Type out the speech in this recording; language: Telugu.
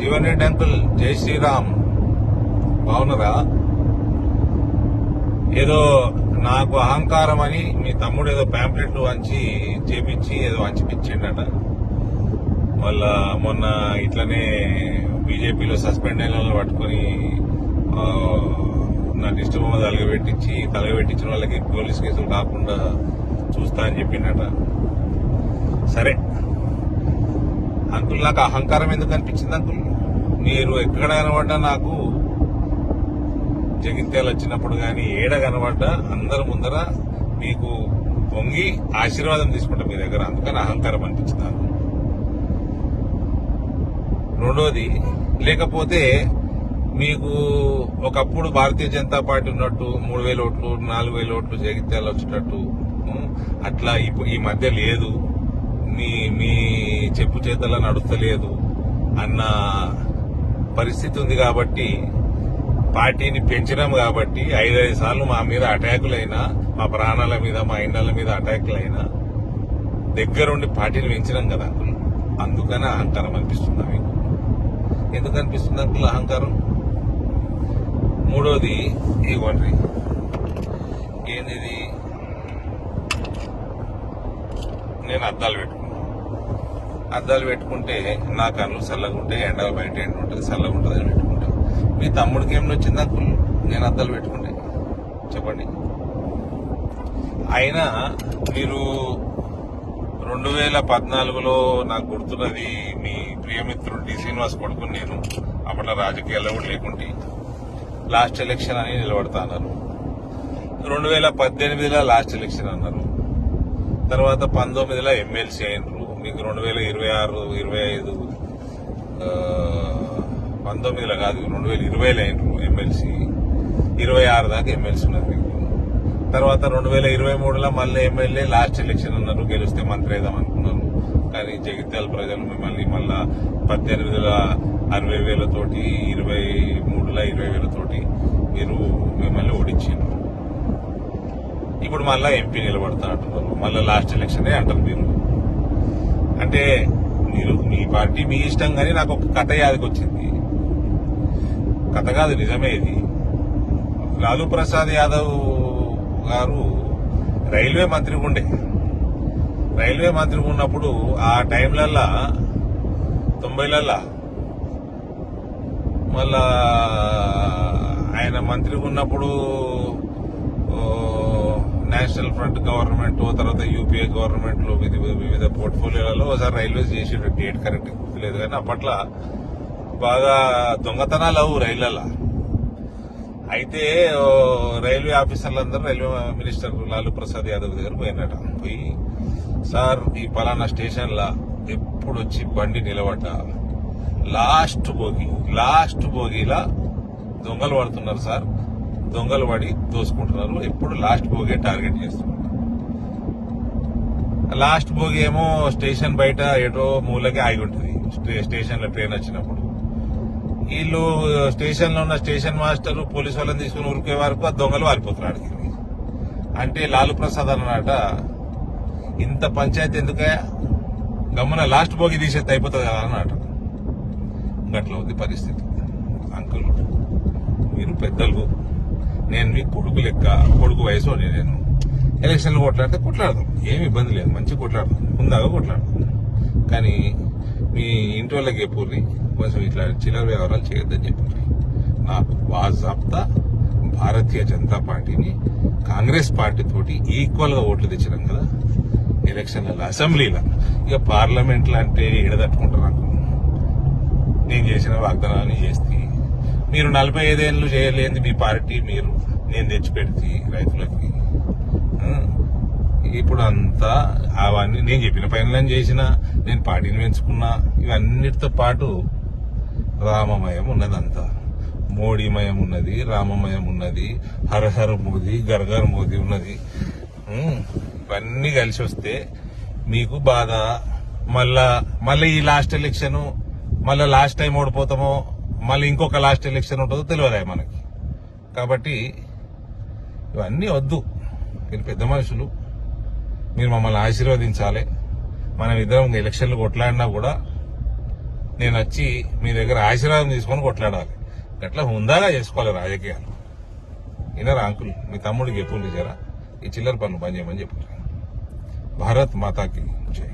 జీవన్ రెడ్డి అంకుల్, జై శ్రీరామ్. బాగున్నారా? ఏదో నాకు అహంకారం అని మీ తమ్ముడు ఏదో ప్యాంప్లెట్లు వంచి చేపించి ఏదో వంచిపించిండట. వాళ్ళ మొన్న ఇట్లనే బీజేపీలో సస్పెండ్ అయిన వాళ్ళని పట్టుకుని నా దిష్టిబొమ్మ తలగబెట్టించిన వాళ్ళకి పోలీస్ కేసులు కాకుండా చూస్తా అని చెప్పిండట. సరే అంకుల్, నాకు అహంకారం ఎందుకు అనిపించింది అంకుల్? మీరు ఎక్కడ కనబడ్డా నాకు జగిత్యాలు వచ్చినప్పుడు కానీ ఏడ కనబడ్డా అందరి ముందర మీకు పొంగి ఆశీర్వాదం తీసుకుంటా మీ దగ్గర. అందుకని అహంకారం అనిపించింది నాకు. రెండోది, లేకపోతే మీకు ఒకప్పుడు భారతీయ జనతా పార్టీ ఉన్నట్టు 3,000 ఓట్లు 4,000 ఓట్లు జగిత్యాలు వచ్చేటట్టు అట్లా ఈ మధ్య లేదు, మీ చెప్పు చేతలా నడుస్తలేదు అన్న పరిస్థితి ఉంది. కాబట్టి పార్టీని పెంచినాం కాబట్టి 5 సార్లు మా మీద అటాకులైనా, మా ప్రాణాల మీద మా ఇండ్ల మీద అటాకులైనా దగ్గరుండి పార్టీని పెంచినాం కదా అంకుల్. అందుకని అహంకారం అనిపిస్తుందా మీకు? ఎందుకు అనిపిస్తుంది అంకుల్ అహంకారం? మూడోది, ఇవ్వండి ఏంది, నేను అద్దాలు పెట్టుకుంటే నా కళ్ళు చల్లగా ఉంటాయి, ఎండ బయట ఎండ ఉంటుంది, చల్లగా ఉంటుంది అని పెట్టుకుంటా. మీ తమ్ముడికి ఏమి వచ్చింది అంకుల్ నేను అద్దాలు పెట్టుకుంటే? చెప్పండి. అయినా మీరు 2014లో నాకు గుర్తున్నది, మీ ప్రియమిత్రుడు డి శ్రీనివాస్ కొడుకుని నేను అప్పట్లో రాజకీయాల్లో కూడా లేకుంటే లాస్ట్ ఎలక్షన్ అని నిలబడతా అన్నారు. 2018లో లాస్ట్ ఎలక్షన్ అన్నారు. తర్వాత 19లో ఎమ్మెల్సీ అయినరు. మీకు 2026, 25, 19లో కాదు 2020లో అయినరు ఎమ్మెల్సీ. 26 దాకా ఎమ్మెల్సీ ఉన్నారు మీకు. తర్వాత 2023లో మళ్ళీ ఎమ్మెల్యే లాస్ట్ ఎలక్షన్ అన్నారు. గెలిస్తే మంత్రి అయిదాం అనుకున్నారు. కానీ జగిత్యాల ప్రజలు మిమ్మల్ని మళ్ళా 18లో 60,000 తోటి, 23లో 20,000 తోటి మీరు మిమ్మల్ని ఓడించారు. ఇప్పుడు మళ్ళా ఎంపీ నిలబడతా అంటున్నారు. మళ్ళా లాస్ట్ ఎలక్షనే అంటారు మీరు. అంటే మీరు మీ పార్టీ మీ ఇష్టం, కానీ నాకు ఒక కథ యాదకి వచ్చింది. కథ కాదు, నిజమే ఇది. లాలూ ప్రసాద్ యాదవ్ గారు రైల్వే మంత్రిగా ఉండే. రైల్వే మంత్రిగా ఉన్నప్పుడు ఆ టైంలల్లా 90లలో మళ్ళా ఆయన మంత్రిగా ఉన్నప్పుడు నేషనల్ ఫ్రంట్ గవర్నమెంట్, తర్వాత యూపీఏ గవర్నమెంట్ లో వివిధ పోర్ట్ఫోలియోలలో ఒకసారి రైల్వేస్ చేసేట, డేట్ కరెక్ట్ గుర్తులేదు కానీ అప్పట్లో బాగా దొంగతనాలు అవు రైళ్లలో. అయితే రైల్వే ఆఫీసర్లందరూ రైల్వే మినిస్టర్ లాలూ ప్రసాద్ యాదవ్ దగ్గర పోయినట. పోయి, సార్ ఈ పలానా స్టేషన్లా ఎప్పుడు వచ్చి బండి నిలబడ్డా లాస్ట్ బోగిలా దొంగలు పడుతున్నారు సార్, దొంగలు పడి దోసుకుంటున్నారు, ఎప్పుడు లాస్ట్ బోగే టార్గెట్ చేస్తున్నారు. లాస్ట్ బోగి ఏమో స్టేషన్ బయట ఏటో మూలకి ఆగి ఉంటుంది. స్టేషన్ లో ట్రైన్ వచ్చినప్పుడు వీళ్ళు స్టేషన్ లో ఉన్న స్టేషన్ మాస్టర్ పోలీసు వాళ్ళని తీసుకుని ఉరికే వరకు ఆ దొంగలు వారిపోతున్నారు అడిగింది. అంటే లాలూ ప్రసాద్ అన్నమాట, ఇంత పంచాయతీ ఎందుకయా, గమ్మున లాస్ట్ బోగి తీసేస్తే అయిపోతుంది కదా అన్నమాట. గట్ల ఉంది పరిస్థితి. అంకుల్, మీరు పెద్దలు, నేను మీ కొడుకు లెక్క, కొడుకు వయసు నేను. ఎలక్షన్లు కొట్లాడితే కొట్లాడదాం, ఏమి ఇబ్బంది లేదు, మంచిగా కొట్లాడదాం, ముందాగా కొట్లాడదాం. కానీ మీ ఇంటి వాళ్ళకి చెప్పుర్రి, కొంచెం ఇట్లా చిల్లర వ్యవహారాలు చేయొద్దని చెప్పుర్రి. నాకు బాజాబ్తా భారతీయ జనతా పార్టీని కాంగ్రెస్ పార్టీ తోటి ఈక్వల్ గా ఓట్లు తెచ్చినాం కదా ఎలక్షన్లలో, అసెంబ్లీలో. ఇక పార్లమెంట్లో అంటే ఎడదట్టుకుంటారు నాకు. నేను చేసిన వాగ్దానాన్ని చేస్తే మీరు 45 ఏళ్ళు చేయలేంది మీ పార్టీ, మీరు నేను తెచ్చిపెడితే రైతులకి. ఇప్పుడు అంతా అవన్నీ నేను చెప్పిన పనులను చేసిన, నేను పార్టీని పెంచుకున్నా. ఇవన్నిటితో పాటు రామమయం ఉన్నది, అంతా మోడీమయం ఉన్నది, రామమయం ఉన్నది, హర హర మోదీ, గర్గర్ మోదీ ఉన్నది. ఇవన్నీ కలిసి వస్తే మీకు బాధ. మళ్ళీ ఈ లాస్ట్ ఎలక్షన్, మళ్ళీ లాస్ట్ టైం ఓడిపోతామో, మళ్ళీ ఇంకొక లాస్ట్ ఎలక్షన్ ఉంటుందో తెలియదా మనకి. కాబట్టి ఇవన్నీ వద్దు. మీరు పెద్ద మనుషులు, మీరు మమ్మల్ని ఆశీర్వదించాలి. మనం ఇద్దరం ఎలక్షన్లు కొట్లాడినా కూడా నేను వచ్చి మీ దగ్గర ఆశీర్వాదం తీసుకొని కొట్లాడాలి. అట్లా హుందాగా చేసుకోవాలి రాజకీయాలు. వినరా అంకుల్? మీ తమ్ముడికి ఎప్పుడు చేరా ఈ చిల్లర పనులు పని చేయమని చెప్పారు. భారత్ మాతాకి జై.